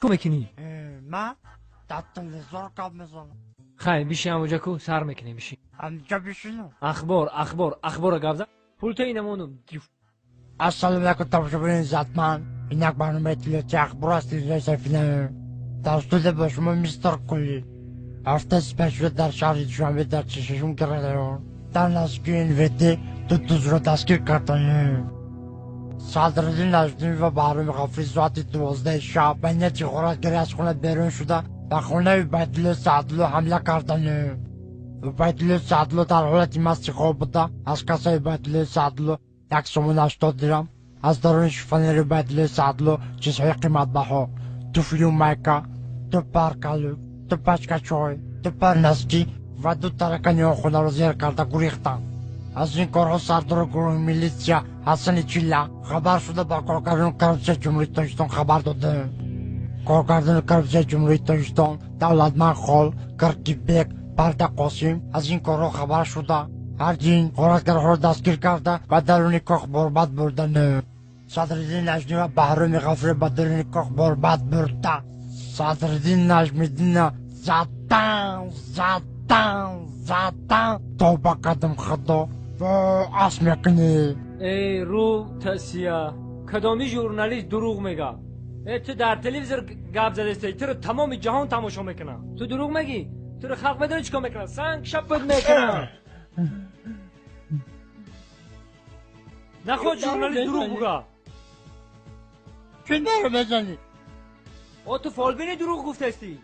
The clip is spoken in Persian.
کو میکنی؟ من در تلویزیون کار میزنم. خیلی بیشی همونجا کو سر میکنی بیشی. همینجا بشینم. اخبار گابزه. پولتا اینمونم. السلام علیکم تماشاگران عزتمند. اینک برنامه اطلاعاتی اخبار است اینجا سفینه. توسط به شما میستر کلی. هفته سپشل در شهر دوشنبه در چششون کرده. در نزدیکی NVT دو دوست را دستگیر کرده. صدراعظم نجمی و بهرام غفوری ساعت 12 شب به نیت خوراکگیری از خونه بیرون شده و خانه عبیدالله سعدلو حمله کردند. عبیدالله سعدلو در حالت مست خواب بوده. از کاسه عبیدالله سعدلو 180 درم، از درون شوفانیر عبیدالله سعدلو چیزهای قیمت بها، دو فیلم میکا، دو پرکالو، دو پچکه چای، دو پرنسکی و دو ترکانی خونه را زیر کرده گریختند. از این کارها سردار گروه میلیسیا حسن چیلا خبر شده با کارگردان کرپسی جمهوری تاجیکستان خبر داده. کارگردان کرپسی جمهوری تاجیکستان دولتمند خال کرکیبک پرده قاسم از این کارها خبر شده. هرچین خوراکگرها را دستگیر کرده و درون کاخ برباد بردن. صدراعظم نجمی و بهرام غفوری به درون کاخ برباد برده. صدراعظم نجمیدین زدن تو با قدم خدا و اس میکنی. ای رو تسیا کدامی ژورنالیست دروغ میگه؟ ای تو در تلویزیون گپ زدستی تو رو تمام جهان تماشا میکنه. تو دروغ میگی؟ تو رو خلق میدونی چیکار میکنه؟ سنگ شپت میکنه. نخود ژورنالیست دروغ بگه. چه دارو بزنی؟ او تو فالبینی دروغ گفته استی.